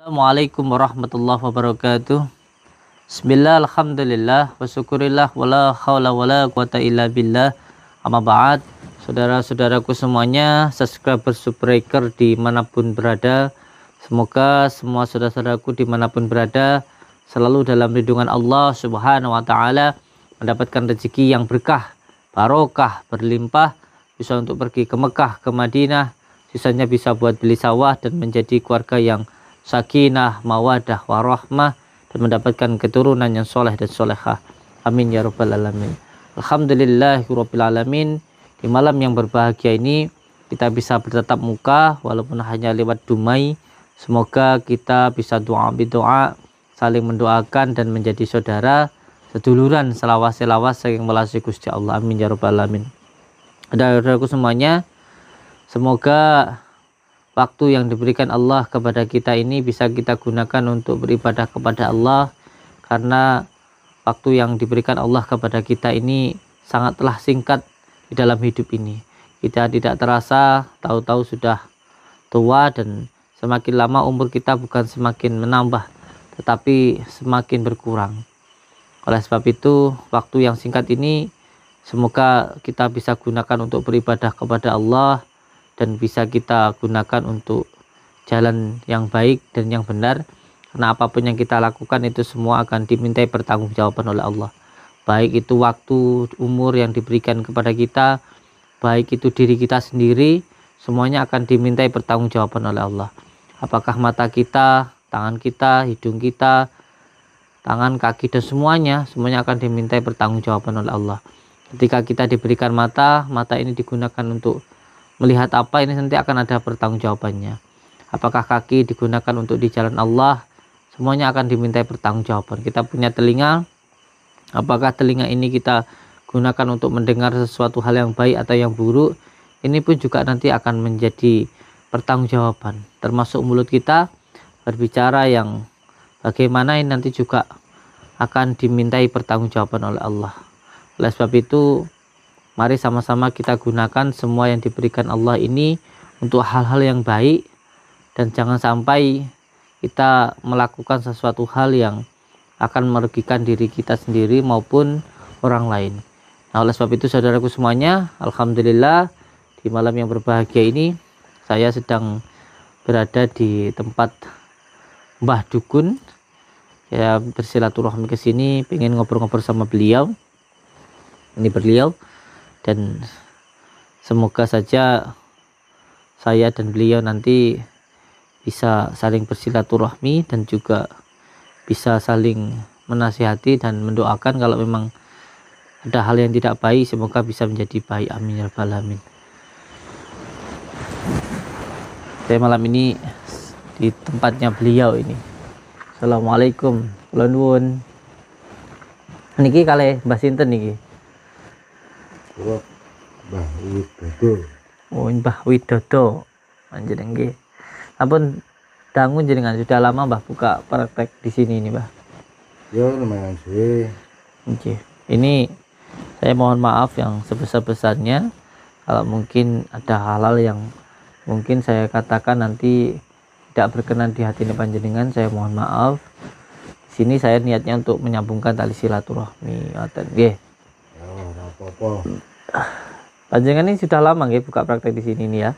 Assalamualaikum warahmatullahi wabarakatuh. Bismillah, alhamdulillah, wa syukurillah, wala hawla wala quwata illa billah. Amma ba'd. Saudara-saudaraku semuanya, subscriber subbreaker dimanapun berada, semoga semua saudara-saudaraku dimanapun berada selalu dalam lindungan Allah subhanahu wa ta'ala, mendapatkan rezeki yang berkah, barokah, berlimpah, bisa untuk pergi ke Mekah, ke Madinah, sisanya bisa buat beli sawah dan menjadi keluarga yang sakinah, mawadah, warahmah, dan mendapatkan keturunan yang soleh dan solehah. Amin ya rabbal alamin. Alhamdulillahirabbil alamin. Di malam yang berbahagia ini kita bisa bertatap muka walaupun hanya lewat dumai. Semoga kita bisa doa bidoa, saling mendoakan dan menjadi saudara, seduluran, selawas saking melasi Gusti Allah. Amin ya rabbal alamin. Saudaraku semuanya, semoga waktu yang diberikan Allah kepada kita ini bisa kita gunakan untuk beribadah kepada Allah, karena waktu yang diberikan Allah kepada kita ini sangatlah singkat di dalam hidup ini. Kita tidak terasa, tahu-tahu sudah tua, dan semakin lama umur kita bukan semakin menambah tetapi semakin berkurang. Oleh sebab itu, waktu yang singkat ini semoga kita bisa gunakan untuk beribadah kepada Allah dan bisa kita gunakan untuk jalan yang baik dan yang benar, karena apapun yang kita lakukan itu semua akan dimintai pertanggungjawaban oleh Allah, baik itu waktu, umur yang diberikan kepada kita, baik itu diri kita sendiri, semuanya akan dimintai pertanggungjawaban oleh Allah. Apakah mata kita, tangan kita, hidung kita, tangan, kaki, dan semuanya akan dimintai pertanggungjawaban oleh Allah. Ketika kita diberikan mata ini digunakan untuk melihat apa, ini nanti akan ada pertanggungjawabannya. Apakah kaki digunakan untuk di jalan Allah, semuanya akan dimintai pertanggungjawaban. Kita punya telinga, apakah telinga ini kita gunakan untuk mendengar sesuatu hal yang baik atau yang buruk, ini pun juga nanti akan menjadi pertanggungjawaban. Termasuk mulut kita berbicara yang bagaimana, ini nanti juga akan dimintai pertanggungjawaban oleh Allah. Oleh sebab itu, mari sama-sama kita gunakan semua yang diberikan Allah ini untuk hal-hal yang baik, dan jangan sampai kita melakukan sesuatu hal yang akan merugikan diri kita sendiri maupun orang lain. Nah, oleh sebab itu saudaraku semuanya, alhamdulillah di malam yang berbahagia ini saya sedang berada di tempat Mbah Dukun. Saya bersilaturahmi ke sini, pengen ngobrol-ngobrol sama beliau. Ini beliau, dan semoga saja saya dan beliau nanti bisa saling bersilaturahmi dan juga bisa saling menasihati dan mendoakan kalau memang ada hal yang tidak baik, semoga bisa menjadi baik. Amin ya rabbal alamin. Saya malam ini di tempatnya beliau ini. Assalamualaikum, kula nuwun. Niki kalih Mbah sinten niki? Mbah Widodo. Oh, Mbah Widodo. Panjenengan nggih. Ampun dangu jenengan, sudah lama Mbah buka praktek di sini ini, Mbah? Ya lumayan sih. Nggih. Ini saya mohon maaf yang sebesar-besarnya kalau mungkin ada hal-hal yang mungkin saya katakan nanti tidak berkenan di hati panjenengan, saya mohon maaf. Di sini saya niatnya untuk menyambungkan tali silaturahmi. Nggih. Ya ora apa-apa. Panjenengan ini sudah lama nggih buka praktek di sini nih ya?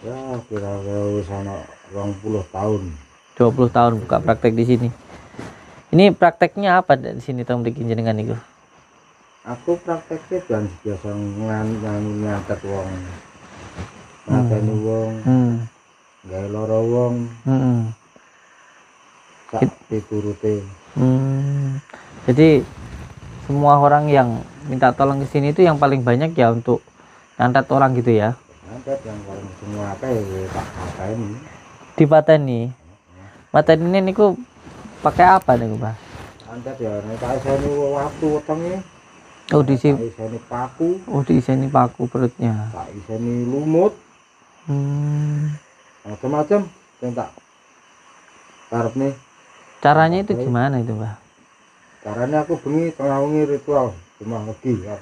Ya kira-kira wis ana 20 tahun. 20 tahun buka praktek di sini. Ini prakteknya apa di sini tong mriki jenengan niku? Aku prakteknya dan biasa ngantet wong. Ngakeni wong. Gawe lara wong. Tak diturute. Jadi semua orang yang minta tolong ke sini itu yang paling banyak ya untuk nyantet orang gitu ya? Nyantet yang paling semua kayak tak pateni. Dipateni. Mateni ini niku pakai apa niku, Pak? Nyantet ya nek tak iseni waktu wetenge. Oh, diisi iseni paku. Oh, diiseni paku perutnya. Tak iseni lumut. Macam-macam yang tak karep nih. Caranya itu gimana itu, Pak? Caranya aku bengi tengah wengi ritual cuma lagi ya,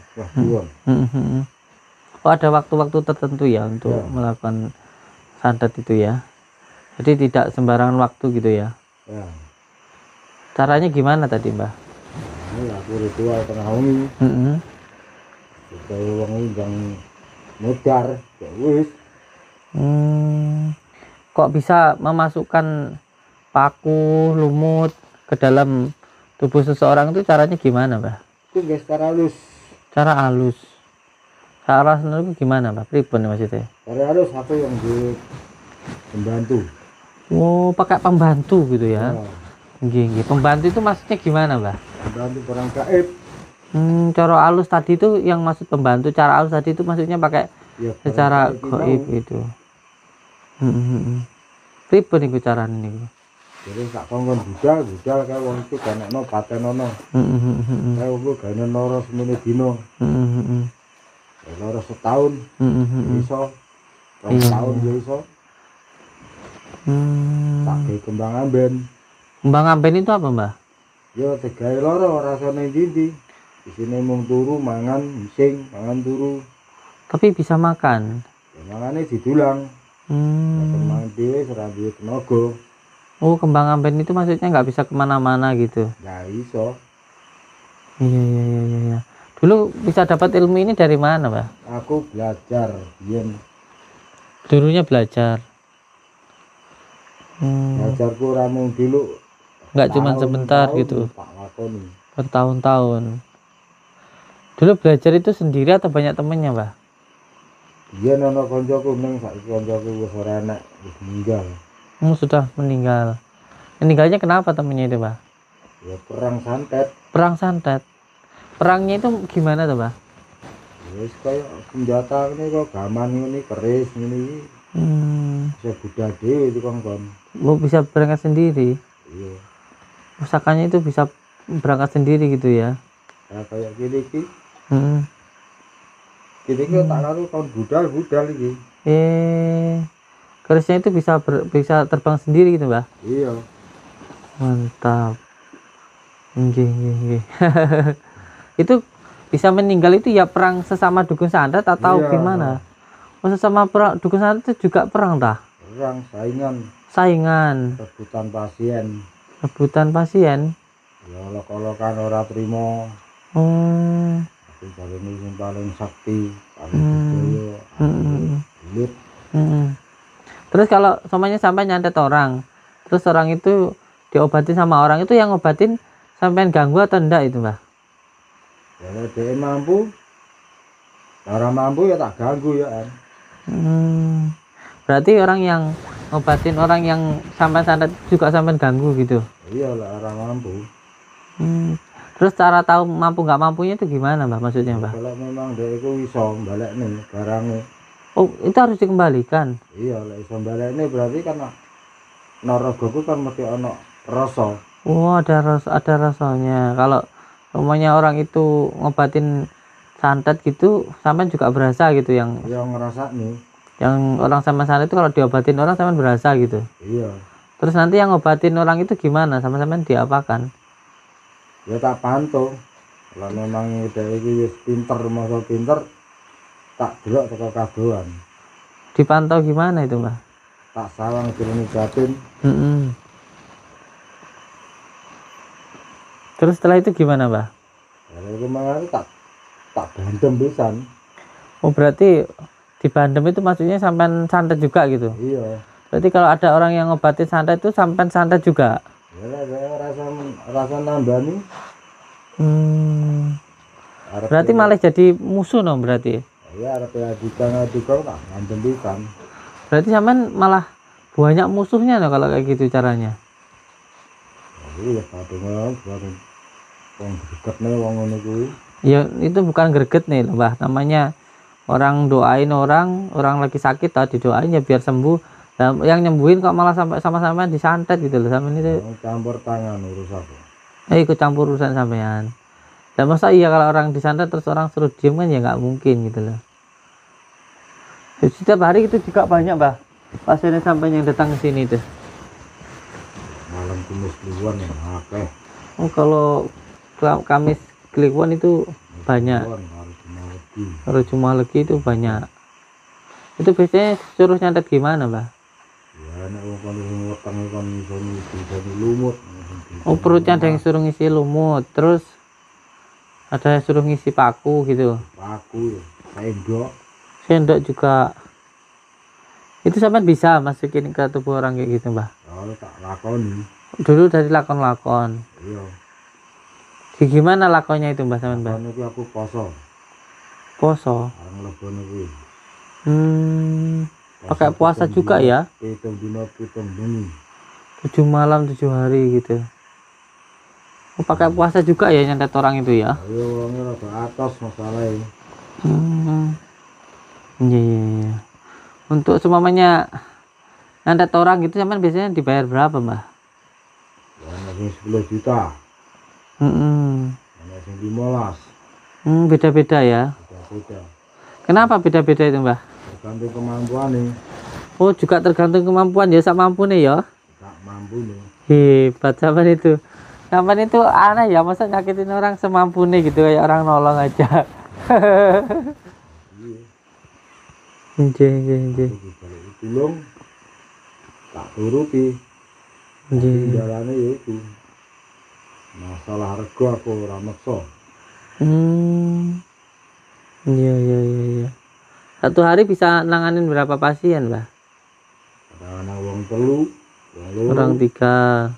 Oh, ada waktu-waktu tertentu ya untuk melakukan santet itu ya. Jadi tidak sembarangan waktu gitu ya. Ya, Caranya gimana tadi, Mbah? ini aku ritual tengah wengi. Mm-mm. Supaya wengi yang mudar, ya wis. Kok bisa memasukkan paku, lumut ke dalam tubuh seseorang itu caranya gimana, Mbah? Itu guys secara halus. Cara halus. Cara halus itu gimana, Mbah? Pripun maksudnya? Secara halus aku yang di pembantu. Oh, pakai pembantu gitu ya? Ya, Nggih, nggih. Pembantu itu maksudnya gimana, Mbah? pembantu orang gaib. Cara halus tadi itu yang maksud pembantu. Cara halus tadi itu maksudnya pakai Ya, secara barang gaib mau. itu. Pripun niku carane niku? Jadi tak kongkon budal kayak wong itu kanekno patenono. Kayak aku gane loro semene dino. Ya, loro setahun iso. Rong Iya, tahun ya iso. Tak gawe kembang amben. Kembang amben itu apa, Mbah? Ya digawe loro rasane ndi. Isine mung turu mangan bising, mangan turu. Tapi bisa makan. Ya mangane didulang. Hmm. Mangan dhewe ora duwe tenaga. Oh, kembang amben itu maksudnya nggak bisa kemana-mana gitu. Ya iso. Iya. Dulu bisa dapat ilmu ini dari mana, Mbah? Aku belajar biyen. Dulunya belajar. Belajarku ora mung dulu. Nggak cuma sebentar Tahun-tahun gitu. Tak lakoni. Bertahun-tahun. Dulu belajar itu sendiri atau banyak temennya, Mbah? Biyen ana kancaku ning saiki kancaku wis ora enak, wis meninggal. Sudah meninggal. Meninggalnya kenapa temennya itu, Mbah? Ya perang santet. Perang santet. Perangnya itu gimana tuh, Mbah? Wis kaya senjata ini kok gaman ngene keris ngene iki. Bisa budal dhewe itu kongkon. Lo bisa berangkat sendiri. Iya. Pusakanya itu bisa berangkat sendiri gitu ya. Nah, kayak gini iki. Hmm. Gini iki tak lalu kon budal iki. Kerisnya itu bisa terbang sendiri gitu, Mbah. Iya. Mantap. Nggih. Itu bisa meninggal itu ya perang sesama dukun santet atau Iya. gimana? Oh, sesama dukun santet itu juga perang tah? Perang Saingan, rebutan pasien. rebutan pasien. Ya olok-olokan ora trimo. Aku cari ini yang paling sakti, paling budaya, bulut. Terus kalau semuanya sampai nyantet orang, terus orang itu diobatin sama orang itu yang ngobatin sampai ganggu atau enggak itu, Mbah? Ya dia mampu, orang mampu ya tak ganggu ya kan. Berarti orang yang ngobatin orang yang sampai santet juga sampai ganggu gitu. Iya lah orang mampu. Terus cara tahu mampu nggak mampunya itu gimana, Mbah? Maksudnya, Mbah? Kalau memang dia itu iso balik nih barangnya. Oh, itu harus dikembalikan. Iya lah iso balik nih berarti kan naragoku kan mesti ono rasa. Oh, ada rasanya. Kalau umumnya orang itu ngobatin santet gitu, sampai juga berasa gitu yang ngerasa nih. Yang orang sama santet itu kalau diobatin orang sampai berasa gitu. Iya. Terus nanti yang ngobatin orang itu gimana? Sama-sama diapakan? Ya tak pantau. Kalau memang dia itu pinter, masa pinter, tak delok teko kadoan. Dipantau gimana itu, Mbah? Tak sawang direni batin. Terus setelah itu gimana, Mbah? Kalau kemarin tak bandem pisan. Oh, berarti dibandem itu maksudnya sampai santet juga gitu? Iya. Berarti kalau ada orang yang ngobatin santet itu sampai santet juga? Ya saya rasa nambani. Berarti malah jadi musuh dong berarti? Ya arep adikang tak bandem pisan. Berarti sampean malah banyak musuhnya loh kalau kayak gitu caranya? Iya, kadang wong gregetne wong ngono kuwi. Ya itu bukan greget nih loh, Mbah. Namanya orang doain orang lagi sakit tadi doain ya biar sembuh. Nah, yang nyembuhin kok malah sampai sama-sama disantet gitu loh sampean itu. Campur tangan urus aku. Ikut campur urusan sampean. Dan masa iya kalau orang disantet terus orang suruh diem kan ya nggak mungkin gitu loh. Setiap hari itu juga banyak, Mbah. Pasiennya sampai yang datang ke sini tuh. Malam Kamis Kliwon ya akeh. Oh, kalau Kamis Kliwon itu banyak. Kalau cuma lagi itu banyak. Itu biasanya suruh nyantet gimana, Mbah? Ya nek wong kono wetenge kon iso lumut. Oh, perutnya ada yang suruh ngisi lumut, terus ada yang suruh ngisi paku gitu. Paku ya, Sendok juga. Itu sampai bisa masukin ke tubuh orang kayak gitu, Mbah? Ya tak lakoni. Dulu dari lakon-lakon. Iya. Gimana lakonnya itu, Mbah, sampean, Mbah? Lakon iki aku poso. Poso. Areng lebon iki. Pakai puasa juga ya? 7 dina 7 bengi. 7 malam 7 hari gitu. Oh, pakai puasa juga ya nyantet orang itu ya? Ayo wonge rada atos masalahe. Iya, iya, iya. Untuk semuanya nyantet orang gitu sampean biasanya dibayar berapa, Mbah? Ya ana sing 10 juta. Ana sing 15. Beda-beda ya. Beda-beda. Kenapa beda-beda itu, Mbah? Tergantung kemampuan nih. Oh, juga tergantung kemampuan ya, sak mampu nih ya. Tak mampu nih. Hebat sampean itu. Sampean itu aneh ya, masa nyakitin orang semampu nih gitu, kayak orang nolong aja. Iya. Nggih. Tulung tak turuti. Jalannya ya itu. Masalah rego aku ora maksa. Iya. Satu hari bisa nanganin berapa pasien, Mbah? Ana wong 3, Orang 3.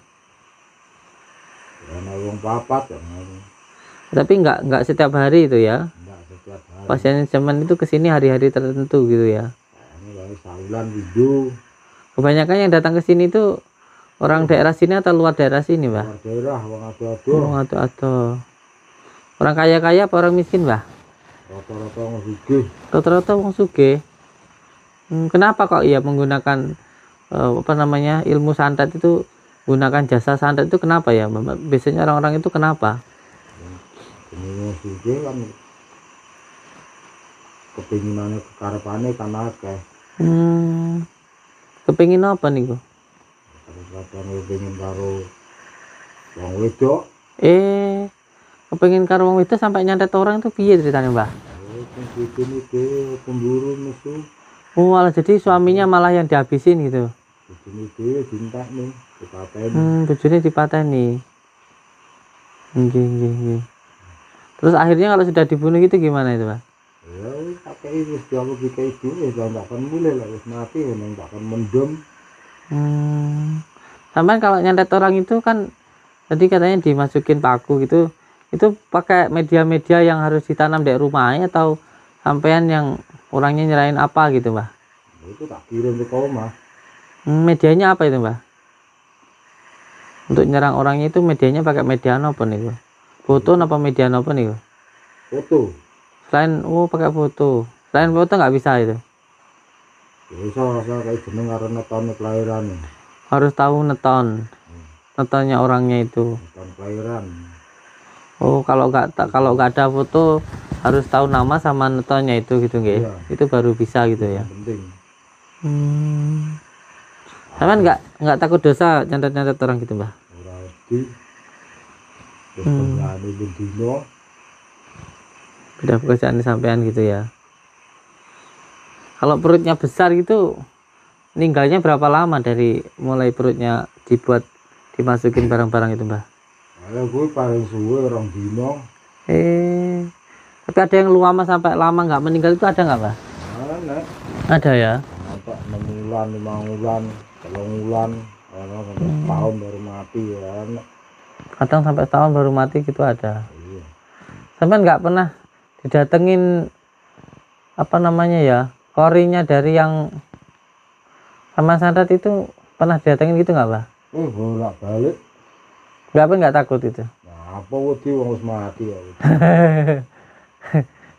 ana wong 4 ya. Tapi nggak setiap hari itu ya. Enggak setiap hari. Pasien zaman itu kesini hari-hari tertentu gitu ya. Ini baru saulan video. Kebanyakan yang datang ke sini itu orang daerah sini atau luar daerah sini, Mbah? Luar daerah wong ado-ado. Wong atau orang kaya-kaya apa orang miskin, Mbah? Rata-rata wong sugih. Rata-rata wong sugih. Kenapa kok iya menggunakan ilmu santet itu, gunakan jasa santet itu kenapa ya? Biasanya orang-orang itu kenapa? Ini wong sugih kan kepinginane kekarepane kan akeh. Kepingin apa nih, Bu? Kadang-kadang pengen karo wong wedok. Kepingin karo wong wedok sampai nyantet orang itu piye ceritanya, Mbah? Bikin itu pemburu musuh. Oh, malah jadi suaminya malah yang dihabisin gitu. Bikin itu dintak nih, dipateni. Bojone dipateni. Nggih. Terus akhirnya kalau sudah dibunuh itu gimana itu, Mbah? Ya wis pakai wis dialog dikai duwe ndak kan mulai lah wis mati ndak kan mendem. Sampai kalau nyantet orang itu kan tadi katanya dimasukin paku gitu, itu pakai media-media yang harus ditanam di rumahnya atau sampean yang orangnya nyerahin apa gitu, Mbah? Itu tak kirim ke rumah. Medianya apa itu, Mbah? Untuk nyerang orangnya itu medianya pakai media apa nih, Bu? Foto apa media apa nih, Bu? Foto. Selain pakai foto. Selain foto nggak bisa itu. Bisa kayak jeneng karo neton kelahiran. Harus tahu neton. Netonnya orangnya itu. Neton kelahiran. Oh, kalau nggak ada foto harus tahu nama sama netonnya itu gitu nggih. Iya. Itu baru bisa gitu ya. Penting. Sampean nggak takut dosa nyantet-nyantet orang gitu, Mbah? Ora wedi. Terus penjane bendino. Beda pekerjaan sampean gitu ya. Kalau perutnya besar gitu meninggalnya berapa lama dari mulai perutnya dimasukin barang-barang itu, Mbah? Kalau gue paling suwe 2 dino. Tapi ada yang lama sampai lama nggak meninggal itu ada nggak, Mbah? Ana. Ada ya. Sampai 6 bulan, 5 bulan, 3 bulan, sampai setahun baru mati ya. Kadang sampai setahun baru mati gitu ada. Iya. Sampai nggak pernah didatengin apa namanya ya, korinya dari yang sama santet itu pernah didatengin gitu nggak, Mbah? Bolak balik. Nggak takut itu? Nah, apa wedi wong wis mati ya.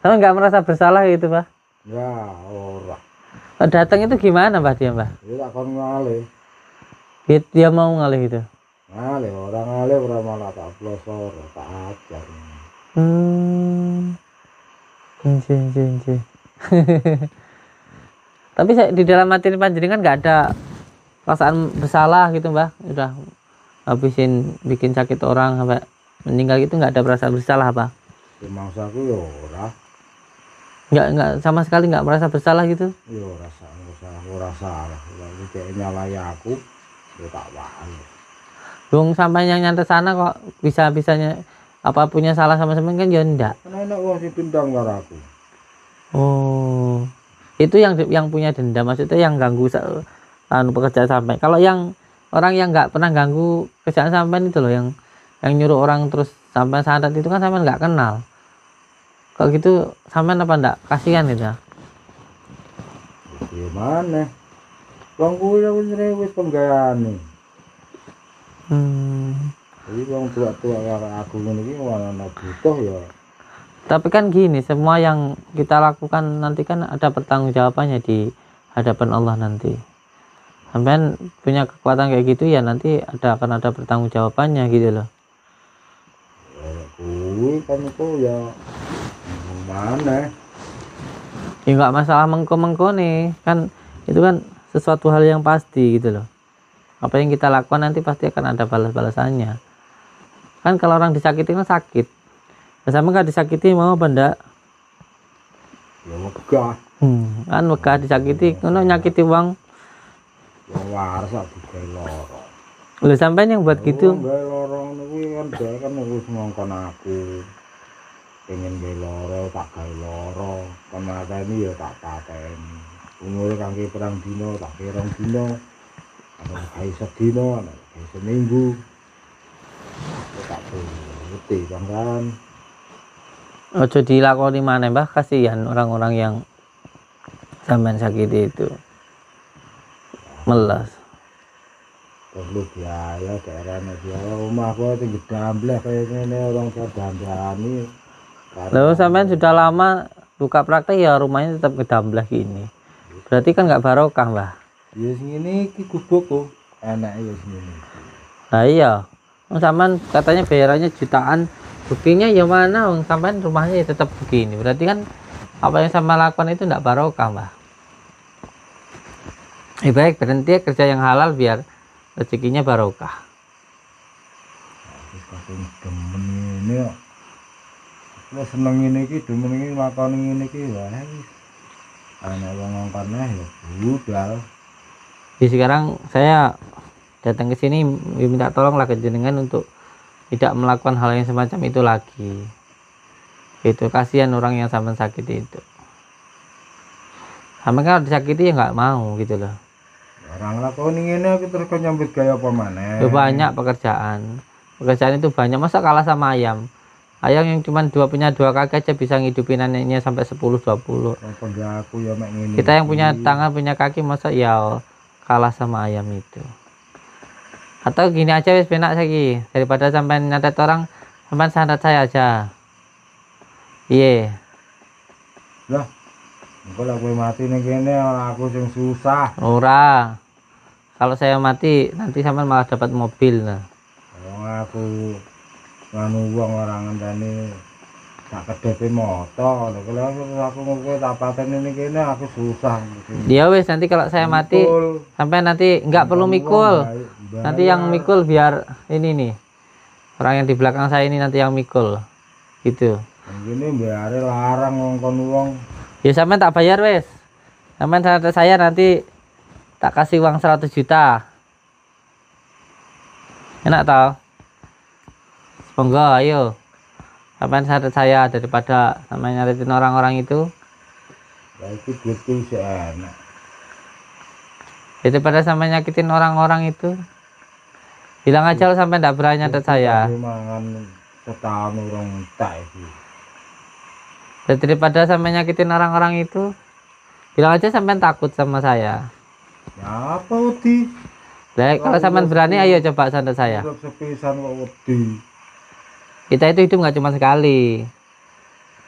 Sampai nggak merasa bersalah gitu, Mbah? Ya, ora. Datang itu gimana, Mbah, dia, Mbah? Ya tak kon ngalih. Dia mau ngalih itu? Ngalih, orang ngalih ora malah tak plosor, tak ajar. Anjir. Tapi di dalam hati panjenengan nggak ada perasaan bersalah gitu, Mbah? Udah bikin sakit orang sampai meninggal gitu, nggak ada perasaan bersalah apa? Mangsaku ya ora. Nggak sama sekali nggak merasa bersalah gitu? Ya ora salah. Lagi kayak nyalai aku. Ya tak wani. Dong sampai yang nyantet sana kok bisa-bisanya apa punya salah sama sampean kan ya ndak. Kan enak wong sing dendam karo aku. Oh. Itu yang punya dendam maksudnya yang ganggu pekerjaan sampai. Kalau yang orang yang nggak pernah ganggu kerjaan sampean itu loh yang nyuruh orang terus sampai santet itu kan sampean nggak kenal. Kalau gitu sampean apa ndak kasihan itu ya? Gimana? Wong kuwi wis penggaweane. Jadi wong tua-tua karo aku ngene iki ana butuh ya. Tapi kan gini, semua yang kita lakukan nanti kan ada pertanggungjawabannya di hadapan Allah nanti. Sampean punya kekuatan kayak gitu ya nanti akan ada pertanggungjawabannya gitu loh. Ya kuwi kan itu ya mana? Ya nggak masalah mengko-mengko nih, kan itu kan sesuatu hal yang pasti gitu loh. Apa yang kita lakukan nanti pasti akan ada balas-balasannya. Kan kalau orang disakiti kan sakit. Sama nggak disakiti mau apa ndak? Ya wegah. Kan wegah disakiti, ngono nyakiti wong. Wong waras sak digawe lara. Lho sampean yang buat gitu. Gawe lara niku kan dhek kan wis ngongkon aku. Pengen gawe lara tak gawe lara. Kon mateni ya tak pateni. Umure kangge perang dina tak kira rong dina. Ana gawe sedina, ana gawe seminggu. Tak ngerti kan. Ojo dilakoni maneh Mbah, kasihan orang-orang yang sampean sakiti itu. Melas. Perlu biaya daerahnya biaya rumah aku tinggi dambleh kayak gini orang tua dandani. Lalu sampean sudah lama buka praktek ya rumahnya tetap kedambleh gini. Berarti kan nggak barokah Mbah. Ya sini ki gubuk kok enak ya sini. Nah iya. Sampean katanya bayarannya jutaan. Buktinya ya mana wong sampean rumahnya tetap begini. Berarti kan apa yang sampean lakukan itu enggak barokah, Mbah. Baik berhenti kerja yang halal biar rezekinya barokah. Wis kadung demen ini kok. Wis seneng ngene iki, demen iki lakoni ngene iki wae. Ana wong ngongkone ya budal. Jadi sekarang saya datang ke sini minta tolonglah ke jenengan untuk tidak melakukan hal yang semacam itu lagi. Itu kasihan orang yang sampai sakit itu. Sampai kalau disakiti ya nggak mau gitu loh. Orang lakoni ngene aku terus nyambut gaya apa maneh. Itu banyak pekerjaan. Pekerjaan itu banyak, masa kalah sama ayam. Ayam yang cuma punya dua kaki aja bisa ngidupin neneknya sampai 10-20. Aku ya mek ngene. Kita yang punya tangan punya kaki masa ya kalah sama ayam itu. Atau gini aja wis penak lagi daripada sampai nyatet orang, sampai santet saya aja. Iya. Lah, engko lek kowe mati ning kene aku sing susah. Ora. Kalau saya mati nanti sampai malah dapat mobil nah. Wong aku nganu wong ora ngenteni tak kedepe moto. Lha aku kowe tak pateni ning kene aku susah. Ya wis nanti kalau saya mati sampai nanti nggak perlu mikul. Nanti yang mikul biar ini nih. Orang yang di belakang saya ini nanti yang mikul. Gitu. Ini biare larang ngongkon wong. Ya sampean tak bayar wes. Sampean santet saya nanti tak kasih uang 100 juta. Enak tau? Semoga ayo. Sampean santet saya daripada sampean nyaretin orang-orang itu. Ya itu duitku sih enak. Daripada sampean nyakitin orang-orang itu. Bilang aja lo sampai ndak berani nyatet saya. Mangan setahun urung entek iki. Daripada sampai nyakitin orang-orang itu, bilang aja sampai takut sama saya. Ya apa wedi? Lah kalau sampai berani ayo coba santet saya. Sepisan kok wedi. Kita itu hidup nggak cuma sekali.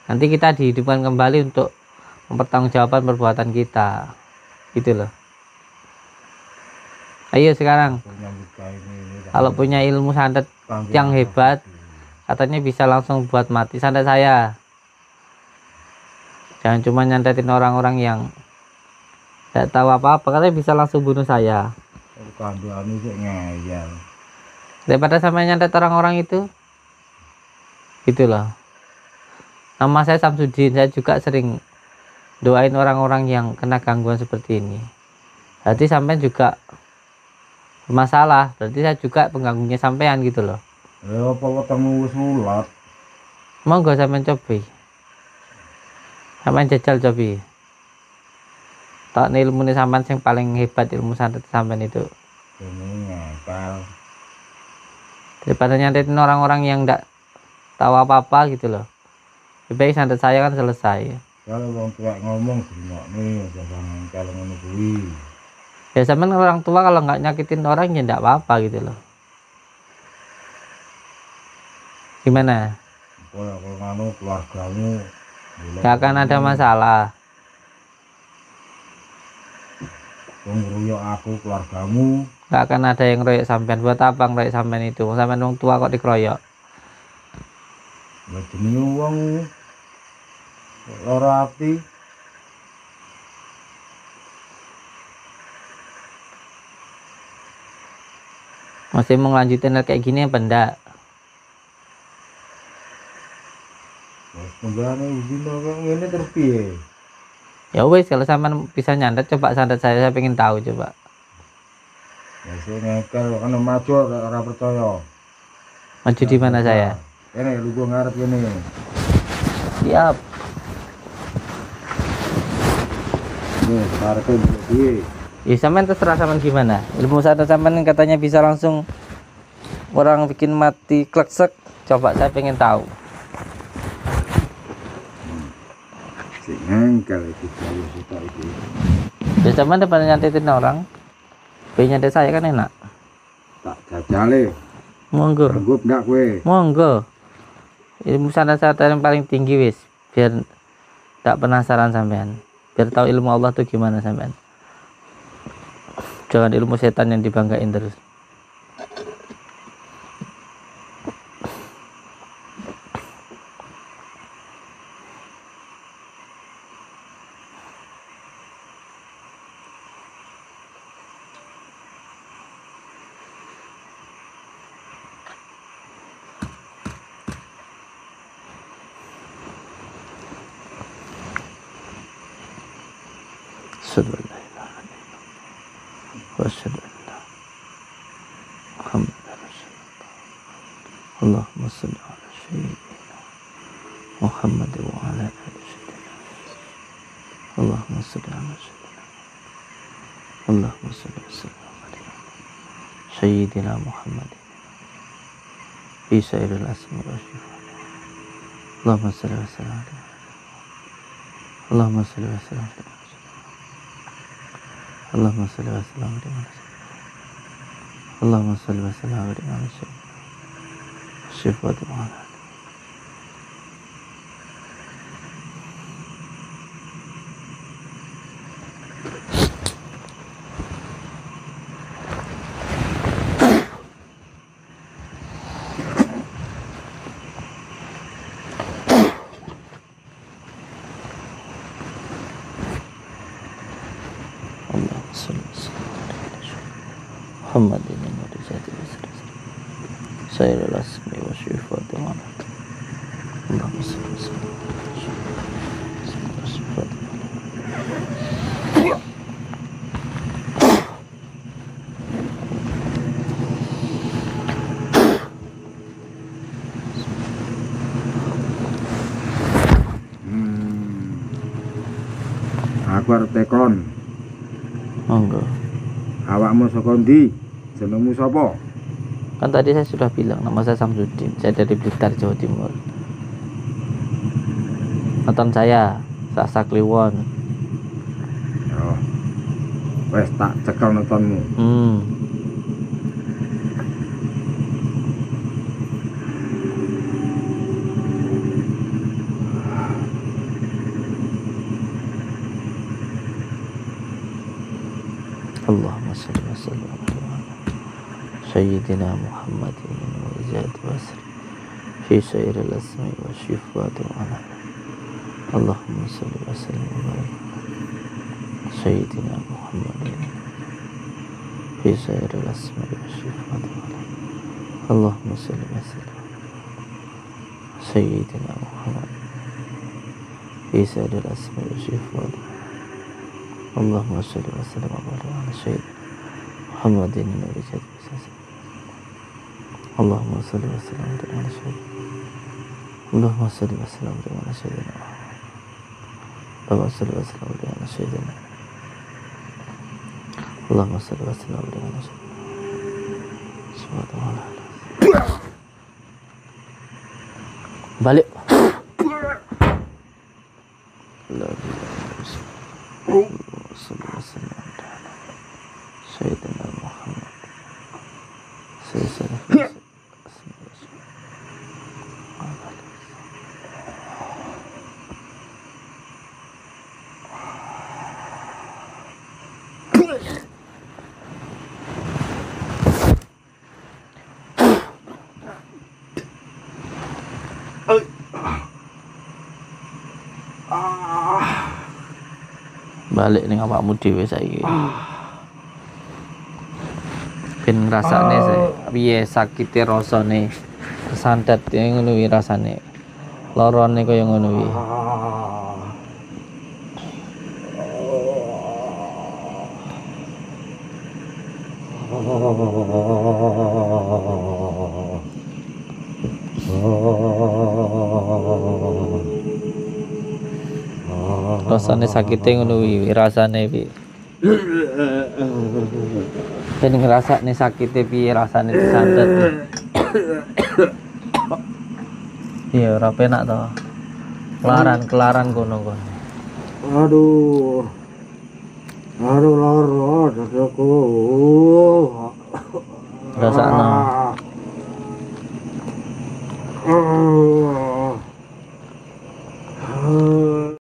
Nanti kita dihidupkan kembali untuk mempertanggungjawabkan perbuatan kita. Gitu loh. Ayo sekarang. Kalau punya ilmu santet yang hebat, katanya bisa langsung buat mati santet saya. Jangan cuma nyantetin orang-orang yang tidak tahu apa-apa, katanya bisa langsung bunuh saya. Kandhane sik ngeyel. Daripada sama nyantet orang-orang itu, gitu loh. Nama saya Samsudin, saya juga sering doain orang-orang yang kena gangguan seperti ini. Berarti sampai juga masalah, berarti saya juga pengganggunya sampean gitu loh. Ya apa wetengmu wis ulat. Monggo sampean cobi. Sampean jajal cobi. Tak ilmu nih sampean yang paling hebat ilmu santet sampean itu. Ini ngepel. Daripada nyantetin orang-orang yang enggak tahu apa-apa gitu loh. Lebih baik santet saya kan selesai. Kalau wong tua ngomong dirungokne jangan ngepel ngono kuwi. Ya sampean orang tua kalau nggak nyakitin orang ya enggak apa-apa gitu loh. Gimana? Kalau nganu keluargamu Gak akan ada masalah. ngeroyok aku keluargamu. Gak akan ada yang royok sampean. Buat apa ngeroyok sampean itu? Sampean orang tua kok dikeroyok. Lah jenenge wong lara ati. Masih mau ngelanjutin kayak gini apa enggak? Wes penggane dino kok ngene terus piye? Ya wes kalau sampean bisa nyantet coba santet saya pengen tahu coba. Ya sing ngekel kan maju ora percaya. Maju di mana saya? Kene lu gua ngarep kene. Siap. Nih, karepe piye? Ya sampean terserah sampean gimana. Ilmu santet sampean katanya bisa langsung orang bikin mati kleksek. Coba saya pengen tahu. Sing ngekel iki kaya sitok iki. Ya sampean depan nyantetin orang. Nyantet saya kan enak. Tak jajale. Monggo. Sanggup ndak kowe? Monggo. Ilmu santet yang paling tinggi wis biar tak penasaran sampean. Biar tahu ilmu Allah tuh gimana sampean. Jangan ilmu setan yang dibanggain terus. Allahumma salli ala sayyidina Muhammad wa ala ali sayyidina. Allahumma salli ala sayyidina. Allahumma salli ala sayyidina Muhammad fi sa'iril asma wa syifa. Allahumma salli wa sallim ala Allahumma salli wa sallim ala Allahumma salli wa sallim ala Allahumma salli wa sallim ala sifat mana? Allah Muhammad ini mujizati Sayyidul asmi wa syifat mana? Allahumma salli wa sallim ala syifat Aku arep tekon. monggo. Awakmu saka ndi? Jenengmu sapa? Kan tadi saya sudah bilang nama saya Samsudin, saya dari Blitar, Jawa Timur. Nonton saya, Sasa Kliwon. Oh. Wes tak cekel nontonmu. Allahumma salli wa sallim ala Sayyidina Muhammadin wa zati wasri fi sa'iril asmi wa syifat ala Allahumma salli wa sallim ala Sayyidina Muhammadin fi sa'iril asmi wa syifat ala Allahumma salli wa sallim Sayyidina Muhammad fi sa'iril asmi wa syifat Allahumma salli wa sallim ala Sayyidina Muhammadin Nabi sallallahu Allahumma salli wa sallim ala sayyidina Allahumma salli wa sallim ala sayyidina Allahumma salli wa sallim ala sayyidina Allahumma salli wa sallim ala sayyidina Subhanallah. Balik. Sayyidina Muhammad. Balik ning awakmu dhewe saiki. Ben ngrasakne piye sakite rasane santet ngono wi rasane. Lorone kaya ngono wi. Rasane sakite ngono wi rasane pi. Ben ngrasakne sakite piye rasane disantet. Iya ora penak to. Kelaran kono kono. Aduh loro dadaku.